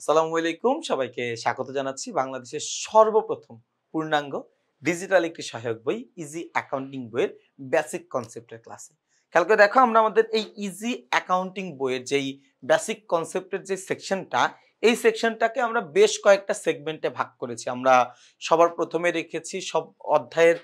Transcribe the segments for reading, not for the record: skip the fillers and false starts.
আসসালামু আলাইকুম, সবাইকে স্বাগত জানাচ্ছি বাংলাদেশের সর্বপ্রথম পূর্ণাঙ্গ ডিজিটাল একটি সহায়ক বই ইজি অ্যাকাউন্টিং বইয়ের বেসিক কনসেপ্টের ক্লাসে। খেয়াল করে দেখো, আমরা আমাদের এই ইজি অ্যাকাউন্টিং বইয়ের যেই বেসিক কনসেপ্টের যে সেকশনটা, এই সেকশনটাকে আমরা বেশ কয়েকটা সেগমেন্টে ভাগ করেছি। আমরা সবার প্রথমে রেখেছি সব অধ্যায়ের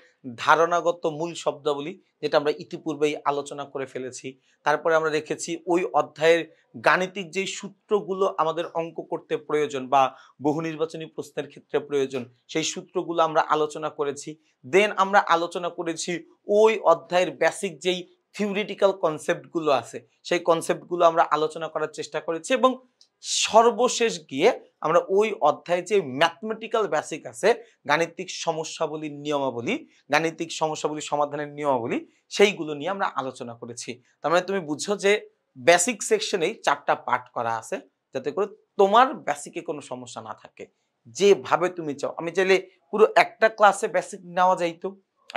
ধারণাগত মূল শব্দাবলী, যেটা আমরা ইতিপূর্বেই আলোচনা করে ফেলেছি। তারপরে আমরা রেখেছি ওই অধ্যায়ের গাণিতিক যেই সূত্রগুলো আমাদের অঙ্ক করতে প্রয়োজন বা বহু নির্বাচনী প্রশ্নের ক্ষেত্রে প্রয়োজন, সেই সূত্রগুলো আমরা আলোচনা করেছি। দেন আমরা আলোচনা করেছি ওই অধ্যায়ের বেসিক যেই থিওরিটিক্যাল কনসেপ্টগুলো আছে, সেই কনসেপ্টগুলো আমরা আলোচনা করার চেষ্টা করেছি এবং সর্বশেষ গিয়ে আমরা ওই অধ্যায়ে যে ম্যাথমেটিক্যাল বেসিক আছে, গাণিতিক সমস্যাবলীর নিয়মাবলী, গাণিতিক সমস্যাবলী সমাধানের নিয়মাবলী, সেইগুলো নিয়ে আমরা আলোচনা করেছি। তার মানে তুমি বুঝছো যে বেসিক সেকশনেই 4টা পার্ট করা আছে, যাতে করে তোমার বেসিকে কোনো সমস্যা না থাকে। যেভাবে তুমি চাও, আমি চাইলে পুরো একটা ক্লাসে বেসিক নেওয়া যাইতো,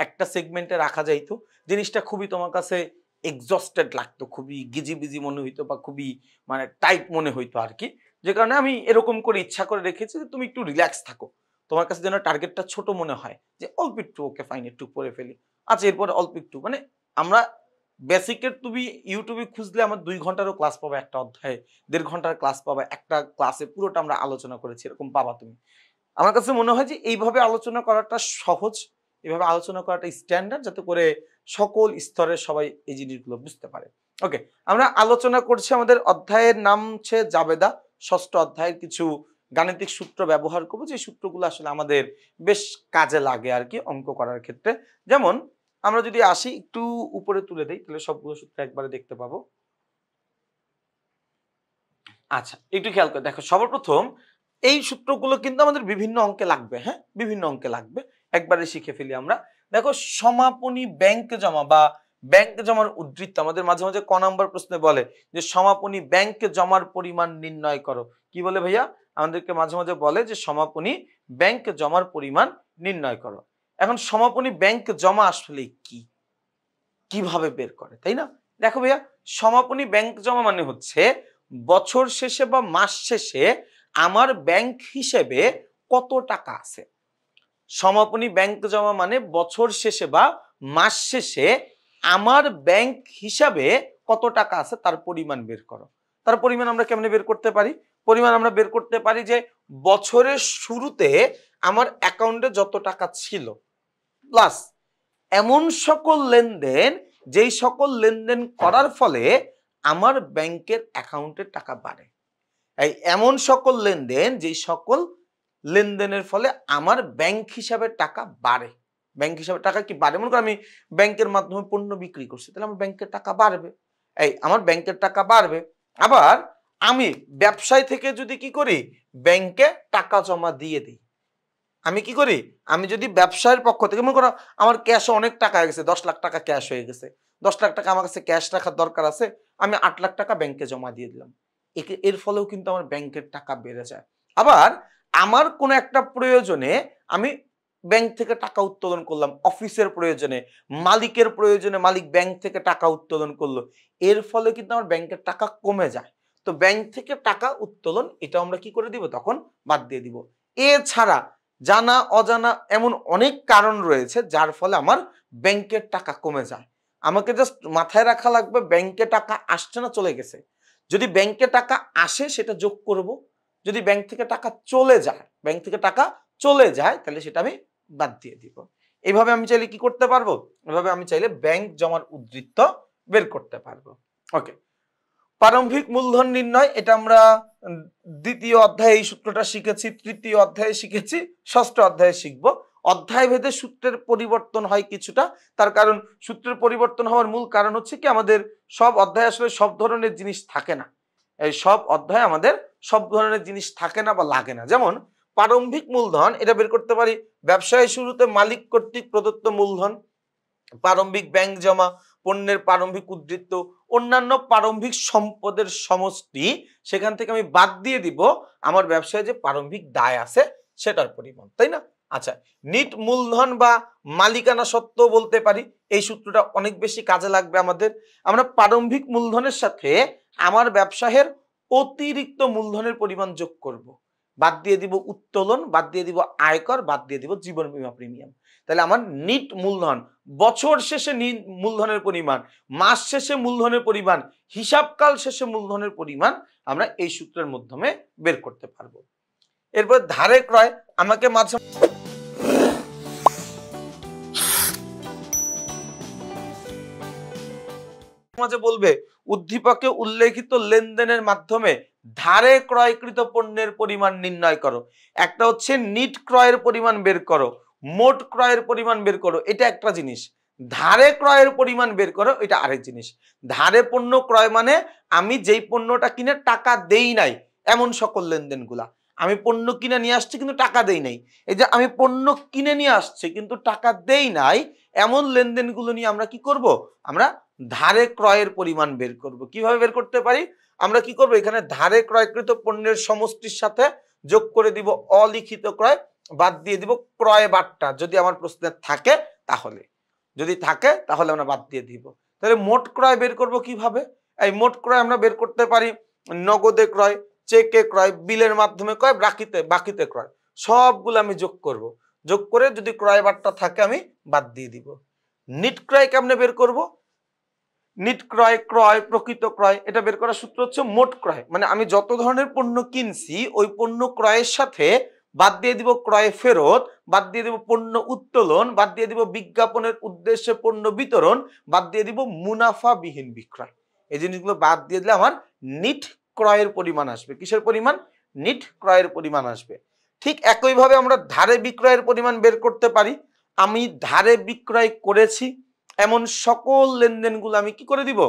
একটা সেগমেন্টে রাখা যাইতো, জিনিসটা খুবই তোমার কাছে এক্সস্টেড লাগতো, খুবই গিজিবিজি মনে হইতো বা খুবই মানে টাইট মনে হইতো আর কি। যে কারণে আমি এরকম করে ইচ্ছা করে রেখেছি যে তুমি একটু রিল্যাক্স থাকো, তোমার কাছে যেন টার্গেটটা ছোট মনে হয়, যে অল্প একটু ওকে ফাইন একটু পড়ে ফেলি, আচ্ছা এরপরে অল্প একটু, মানে আমরা বেসিকের তুমি ইউটিউবে খুঁজলে আমার 2 ঘন্টারও ক্লাস পাবে একটা অধ্যায়ে, 1.5 ঘন্টার ক্লাস পাবে একটা ক্লাসে, পুরোটা আমরা আলোচনা করেছি, এরকম পাবা তুমি। আমার কাছে মনে হয় যে এইভাবে আলোচনা করাটা সহজ, এভাবে আলোচনা করাটা স্ট্যান্ডার্ড, যাতে করে সকল স্তরের সবাই এই জিনিসগুলো বুঝতে পারে। ওকে, আমরা আলোচনা করছি, আমাদের অধ্যায়ের নাম হচ্ছে জাবেদা। ষষ্ঠ অধ্যায়ের কিছু গাণিতিক সূত্র ব্যবহার করবো, যে সূত্রগুলো আসলে আমাদের বেশ কাজে লাগে আর কি অঙ্ক করার ক্ষেত্রে। যেমন আমরা যদি আসি একটু উপরে তুলে দেই, তাহলে সবগুলো সূত্র একবারে দেখতে পাবো। আচ্ছা, একটু খেয়াল করে দেখো, সর্বপ্রথম এই সূত্রগুলো কিন্তু আমাদের বিভিন্ন অঙ্কে লাগবে। হ্যাঁ, বিভিন্ন অঙ্কে লাগবে, একবারে শিখে ফেলি আমরা। দেখো, সমাপনী ব্যাংক জমা বা ব্যাংক জমার উদ্ধৃত্ত আমাদের মাঝে মাঝে ক নাম্বার প্রশ্নে বলে যে সমাপনী ব্যাংক জমার পরিমাণ নির্ণয় করো। কি বলে ভাইয়া? আমাদেরকে মাঝে মাঝে বলে যে সমাপনী ব্যাংক জমার পরিমাণ নির্ণয় করো। এখন সমাপনী ব্যাংক জমা আসলে কি, কিভাবে বের করে, তাই না? দেখো ভাইয়া, সমাপনী ব্যাংক জমা মানে হচ্ছে বছর শেষে বা মাস শেষে আমার ব্যাংক হিসেবে কত টাকা আছে। সমাপনী ব্যাংক জমা মানে বছর শেষে বা মাস শেষে আমার ব্যাংক হিসাবে কত টাকা আছে তার পরিমাণ বের করো। তার পরিমাণ আমরা কেমনে বের করতে পারি? পরিমাণ আমরা বের করতে পারি যে বছরের শুরুতে আমার অ্যাকাউন্টে যত টাকা ছিল প্লাস এমন সকল লেনদেন, যেই সকল লেনদেন করার ফলে আমার ব্যাংকের অ্যাকাউন্টে টাকা বাড়ে। এই এমন সকল লেনদেন, যেই সকল লেনদেনের ফলে আমার ব্যাংক হিসাবে টাকা বাড়ে। ব্যাংক হিসাবে টাকা কি বাড়ে? মনে করো আমি ব্যাংকের মাধ্যমে পণ্য বিক্রি করছি, তাহলে আমার ব্যাংকের টাকা বাড়বে। এই আমার ব্যাংকের টাকা বাড়বে। আবার আমি ব্যবসায় থেকে যদি কি করি, ব্যাংকে টাকা জমা দিয়ে দিই। আমি কি করি, আমি যদি ব্যবসায়ের পক্ষ থেকে, মনে করো আমার ক্যাশে অনেক টাকা হয়ে গেছে, 10 লাখ টাকা ক্যাশ হয়ে গেছে, 10 লাখ টাকা আমার কাছে ক্যাশ রাখার দরকার আছে, আমি 8 লাখ টাকা ব্যাংকে জমা দিয়ে দিলাম। এর ফলেও কিন্তু আমার ব্যাংকের টাকা বেড়ে যায়। আবার আমার কোনো একটা প্রয়োজনে আমি ব্যাংক থেকে টাকা উত্তোলন করলাম, অফিসের প্রয়োজনে, মালিকের প্রয়োজনে মালিক ব্যাংক থেকে টাকা উত্তোলন করলো, এর ফলে কিন্তু আমার ব্যাংকের টাকা কমে যায়। তো ব্যাংক থেকে টাকা উত্তোলন, এটা আমরা কি করে দিব, তখন বাদ দিয়ে দিব। এছাড়া জানা অজানা এমন অনেক কারণ রয়েছে যার ফলে আমার ব্যাংকের টাকা কমে যায়। আমাকে জাস্ট মাথায় রাখা লাগবে ব্যাংকে টাকা আসছে না চলে গেছে। যদি ব্যাংকে টাকা আসে সেটা যোগ করব, যদি ব্যাংক থেকে টাকা চলে যায়, ব্যাংক থেকে টাকা চলে যায়, তাহলে সেটা আমি বাদ দিয়ে দিব। এইভাবে আমি চাইলে কি করতে পারবো, এভাবে আমি চাইলে ব্যাংক জমার উদ্ধৃত্ত বের করতে পারবো। ওকে, প্রারম্ভিক মূলধন নির্ণয়, এটা আমরা দ্বিতীয় অধ্যায়ে এই সূত্রটা শিখেছি, তৃতীয় অধ্যায়ে শিখেছি, ষষ্ঠ অধ্যায়ে শিখবো। অধ্যায় ভেদে সূত্রের পরিবর্তন হয় কিছুটা, তার কারণ সূত্রের পরিবর্তন হওয়ার মূল কারণ হচ্ছে কি, আমাদের সব অধ্যায় আসলে সব ধরনের জিনিস থাকে না। এই সব অধ্যায় আমাদের সব ধরনের জিনিস থাকে না বা লাগে না। যেমন প্রারম্ভিক মূলধন, এটা বের করতে পারি ব্যবসায় শুরুতে মালিক কর্তৃক প্রদত্ত মূলধন, প্রারম্ভিক ব্যাংক জমা, পণ্যের প্রারম্ভিক উদ্ধৃত্ত, অন্যান্য প্রারম্ভিক সম্পদের সমষ্টি, সেখান থেকে আমি বাদ দিয়ে দিব আমার ব্যবসায় যে প্রারম্ভিক দায় আছে সেটার পরিমাণ, তাই না? আচ্ছা, নিট মূলধন বা মালিকানা সত্ত্ব বলতে পারি, এই সূত্রটা অনেক বেশি কাজে লাগবে আমাদের। আমরা প্রারম্ভিক মূলধনের সাথে আমার ব্যবসায়ের অতিরিক্ত মূলধনের পরিমাণ যোগ করব, বাদ দিয়ে দিব উত্তোলন, বাদ দিয়ে দিব আয়কর, বাদ দিয়ে দিব জীবন বীমা প্রিমিয়াম। তাহলে আমার নিট মূলধন, বছর শেষে মূলধনের পরিমাণ, মাস শেষে মূলধনের পরিমাণ, হিসাবকাল শেষে মূলধনের পরিমাণ আমরা এই সূত্রের মাধ্যমে বের করতে পারবো। এরপর ধারে ক্রয়, আমাকে মাঝে মাঝে বলবে উদ্দীপকে উল্লেখিত লেনদেনের মাধ্যমে ধারে ক্রয়কৃত পণ্যের পরিমাণ নির্ণয় করো। একটা হচ্ছে নিট ক্রয়ের পরিমাণ বের করো, মোট ক্রয়ের পরিমাণ বের করো, এটা একটা জিনিস। ধারে ক্রয়ের পরিমাণ বের করো, এটা আরেক জিনিস। ধারে পণ্য ক্রয় মানে আমি যেই পণ্যটা কিনে টাকা দেই নাই এমন সকল লেনদেনগুলা। আমি পণ্য কিনে নিয়ে আসছি কিন্তু টাকা দেই নাই, এই যে আমি পণ্য কিনে নিয়ে আসছি কিন্তু টাকা দেই নাই, এমন লেনদেনগুলো নিয়ে আমরা কি করব, আমরা ধারে ক্রয়ের পরিমাণ বের করব। কিভাবে বের করতে পারি, আমরা কি করব, এখানে ধারে ক্রয়কৃত পণ্যের সমষ্টির সাথে যোগ করে দিব অলিখিত ক্রয়, বাদ দিয়ে দিব ক্রয় বাট্টা, যদি আমার প্রশ্নে থাকে তাহলে, যদি থাকে তাহলে আমরা বাদ দিয়ে দিব। তাহলে মোট ক্রয় বের করব কিভাবে, এই মোট ক্রয় আমরা বের করতে পারি নগদে ক্রয়, চেকে ক্রয়, বিলের মাধ্যমে ক্রয়, বাকিতে ক্রয়, সবগুলো আমি যোগ করব। যোগ করে যদি ক্রয় বাট্টা থাকে আমি বাদ দিয়ে দিব। নিট ক্রয় কেমনে বের করব, নিট ক্রয়, ক্রয়, প্রকৃত ক্রয়, এটা বের করার সূত্র হচ্ছে মোট ক্রয়, মানে আমি যত ধরনের পণ্য কিনছি ওই পণ্য ক্রয়ের সাথে বাদ দিয়ে দিব ক্রয় ফেরত, বাদ দিয়ে দিব পণ্য উত্তোলন, বাদ দিয়ে দিব বিজ্ঞাপনের উদ্দেশ্যে পণ্য বিতরণ, বাদ দিয়ে দিব মুনাফাবিহীন বিক্রয়। এই জিনিসগুলো বাদ দিয়ে দিলে আমার নিট ক্রয়ের পরিমাণ আসবে। কিসের পরিমাণ, নিট ক্রয়ের পরিমাণ আসবে। ঠিক একইভাবে আমরা ধারে বিক্রয়ের পরিমাণ বের করতে পারি। আমি ধারে বিক্রয় করেছি এমন সকল লেনদেনগুলো আমি কি করে দিব,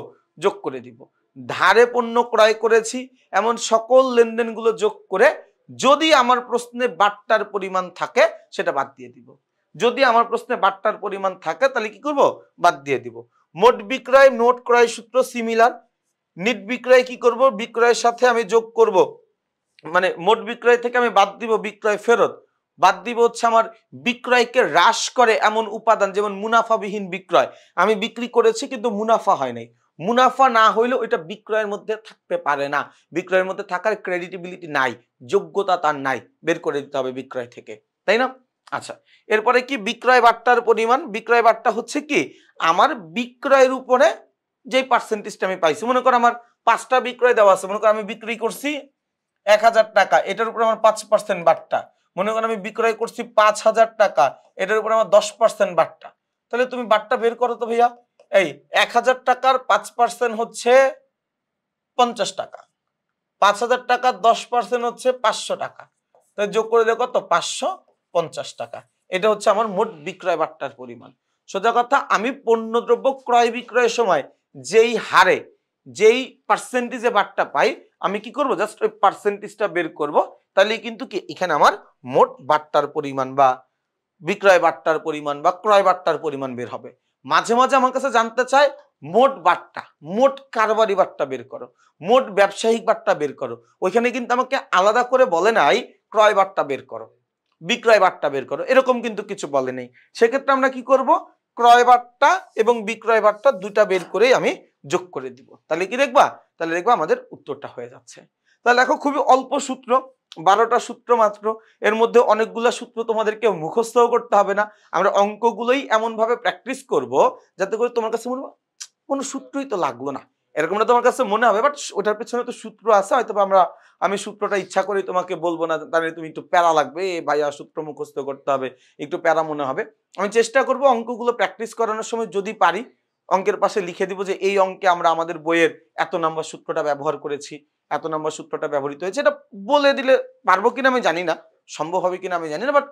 যোগ করে দিব। ধারে পণ্য ক্রয় করেছি এমন সকল লেনদেনগুলো যোগ করে যদি আমার প্রশ্নে বাট্টার পরিমাণ থাকে সেটা বাদ দিয়ে দিব। যদি আমার প্রশ্নে বাট্টার পরিমাণ থাকে তাহলে কি করব, বাদ দিয়ে দিব। মোট বিক্রয় মোট ক্রয় সূত্র সিমিলার। নিট বিক্রয় কি করব, বিক্রয়ের সাথে আমি যোগ করব, মানে মোট বিক্রয় থেকে আমি বাদ দিব বিক্রয় ফেরত, বাদ দিব হচ্ছে আমার বিক্রয়কে হ্রাস করে এমন উপাদান, যেমন মুনাফাবিহীন বিক্রয়, আমি বিক্রি করেছি কিন্তু মুনাফা হয় নাই, মুনাফা না হইলেও এটা বিক্রয়ের মধ্যে থাকতে পারে না, বিক্রয়ের মধ্যে থাকার ক্রেডিটেবিলিটি নাই, যোগ্যতা তার নাই, বের করে দিতে হবে বিক্রয় থেকে, তাই না? আচ্ছা, এরপরে কি বিক্রয় বাট্টার পরিমাণ, বিক্রয় বাট্টা হচ্ছে কি আমার বিক্রয়ের উপরে যে পার্সেন্টেজটা আমি পাইছি, মনে করো আমার 5টা বিক্রয় দেওয়া আছে, মনে করো আমি বিক্রি করছি 1000 টাকা, এটার উপর আমার 5% বাট্টা, মনে করো আমি বিক্রয় করছি 5000 টাকা, এটার উপর আমার 10% বাট্টা। তাহলে তুমি বাট্টা বের করো তো ভাইয়া, এই 1000 টাকার 5% হচ্ছে 50 টাকা, 5000 টাকার 10% হচ্ছে 500 টাকা, তাই যোগ করে দেখো তো 550 টাকা। এটা হচ্ছে আমার মোট বিক্রয় বাট্টার পরিমাণ। সোজা কথা, আমি পণ্যদ্রব্য ক্রয় বিক্রয়ের সময় যেই হারে যেই পার্সেন্টেজে বাট্টা পাই আমি কি করব, জাস্ট ওই পার্সেন্টেজটা বের করব, তাহলে কিন্তু কি এখানে আমার মোট বাট্টার পরিমাণ বা বিক্রয় বাট্টার পরিমাণ বা ক্রয় বাট্টার পরিমাণ বের হবে। মাঝে মাঝে আমার কাছে জানতে চায় মোট বাট্টা, মোট কারবারি বাট্টা বের করো, মোট ব্যবসায়িক বাট্টা বের করো, ওইখানে কিন্তু আমাকে আলাদা করে বলে নাই ক্রয় বাট্টা বের করো, বিক্রয় বাট্টা বের করো, এরকম কিন্তু কিছু বলে নেই। সেক্ষেত্রে আমরা কি করব, ক্রয় বাট্টা এবং বিক্রয় বাট্টা দুইটা বের করেই আমি যোগ করে দিব। তাহলে কি দেখবা, তাহলে দেখবা আমাদের উত্তরটা হয়ে যাচ্ছে। তাহলে দেখো খুবই অল্প সূত্র, 12টা সূত্র মাত্র, এর মধ্যে অনেকগুলা সূত্র তোমাদেরকে মুখস্থও করতে হবে না, আমরা অঙ্কগুলোই এমন ভাবে প্র্যাকটিস করব যাতে করে তোমার কাছে মনে কোনো সূত্রই তো লাগলো না, এরকমটা তোমার কাছে মনে হবে, বাট ওটার পেছনে তো সূত্র আছে, হয়তো আমি সূত্রটা ইচ্ছা করে তোমাকে বলবো না, তাহলে তুমি একটু প্যারা লাগবে, ভাইয়া সূত্র মুখস্থ করতে হবে, একটু প্যারা মনে হবে। আমি চেষ্টা করব অঙ্কগুলো প্র্যাকটিস করানোর সময় যদি পারি অঙ্কের পাশে লিখে দিব যে এই অঙ্কে আমরা আমাদের বইয়ের এত নম্বর সূত্রটা ব্যবহার করেছি, এত নম্বর সূত্রটা ব্যবহৃত হয়েছে, এটা বলে দিলে পারবো কিনা আমি জানি না, সম্ভব হবে কিনা আমি জানি না, বাট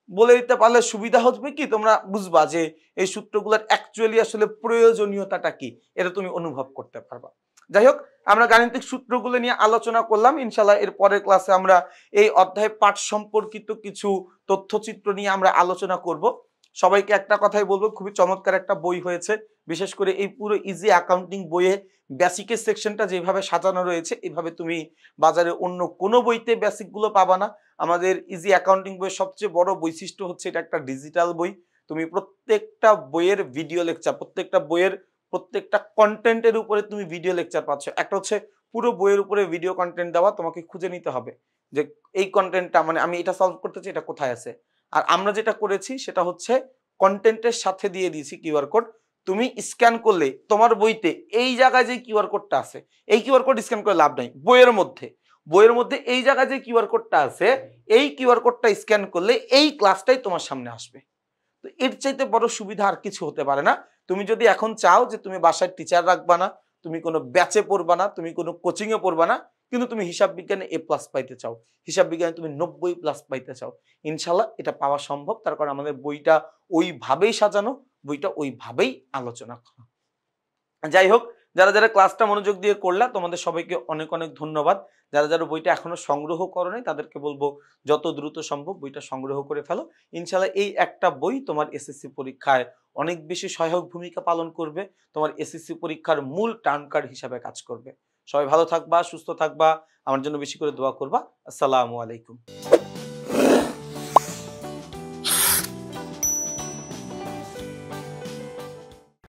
বলে দিতে পারলে সুবিধা হবে কি, তোমরা বুঝবা যে এই সূত্রগুলোর অ্যাকচুয়ালি আসলে প্রয়োজনীয়তাটা কি, এটা তুমি অনুভব করতে পারবা। যাই হোক, আমরা গাণিতিক সূত্রগুলো নিয়ে আলোচনা করলাম, ইনশাআল্লাহ এর পরের ক্লাসে আমরা এই অধ্যায় পাঠ সম্পর্কিত কিছু তথ্যচিত্র নিয়ে আমরা আলোচনা করব। সবাইকে একটা কথাই বলবো, খুবই চমৎকার একটা বই হয়েছে, বিশেষ করে এই পুরো ইজি অ্যাকাউন্টিং বইয়ে বেসিকের সেকশনটা যেভাবে সাজানো রয়েছে এভাবে তুমি বাজারে অন্য কোনো বইতে বেসিকগুলো পাবা না। আমাদের ইজি অ্যাকাউন্টিং বইয়ের সবচেয়ে বড় বৈশিষ্ট্য হচ্ছে এটা একটা ডিজিটাল বই, তুমি প্রত্যেকটা বইয়ের ভিডিও লেকচার, প্রত্যেকটা বইয়ের প্রত্যেকটা কন্টেন্টের উপরে তুমি ভিডিও লেকচার পাচ্ছ। একটা হচ্ছে পুরো বইয়ের উপরে ভিডিও কন্টেন্ট দেওয়া, তোমাকে খুঁজে নিতে হবে যে এই কন্টেন্টটা মানে আমি এটা সলভ করতে চাই, এটা কোথায় আছে। আর আমরা যেটা করেছি সেটা হচ্ছে কন্টেন্টের সাথে দিয়ে দিয়েছি কিউআর কোড। তুমি স্ক্যান করলে তোমার বইতে এই জায়গায় যে কিউআর কোডটা আছে, এই কিউআর কোড স্ক্যান করে লাভ নাই। বইয়ের মধ্যে এই জায়গায় যে কিউআর কোডটা আছে, এই কিউআর কোডটা স্ক্যান করলে এই ক্লাসটাই তোমার সামনে আসবে। তো এর চাইতে বড় সুবিধা আর কিছু হতে পারে না। তুমি যদি এখন চাও যে তুমি বাসায় টিচার রাখবা না, তুমি কোনো ব্যাচে পড়বা না, তুমি কোনো কোচিং এ পড়বা না, কিন্তু তুমি হিসাব বিজ্ঞানে A+ পাইতে চাও, হিসাব বিজ্ঞানে তুমি 90+ পাইতে চাও, ইনশাল্লাহ এটা পাওয়া সম্ভব। তার কারণ আমাদের বইটা ওইভাবেই সাজানো, বইটা ওইভাবেই আলোচনা করা। যাই হোক, যারা যারা ক্লাসটা মনোযোগ দিয়ে করলা তোমাদের সবাইকে অনেক অনেক ধন্যবাদ। যারা যারা বইটা এখনো সংগ্রহ করো নাই তাদেরকে বলবো যত দ্রুত সম্ভব বইটা সংগ্রহ করে ফেলো। ইনশাল্লাহ এই একটা বই তোমার এসএসসি পরীক্ষায় অনেক বেশি সহায়ক ভূমিকা পালন করবে, তোমার এসএসসি পরীক্ষার মূল টার্ম কার্ড হিসাবে কাজ করবে। সবাই ভালো থাকবা, সুস্থ থাকবা, আমার জন্য বেশি করে দোয়া করবা। আসসালামু আলাইকুম।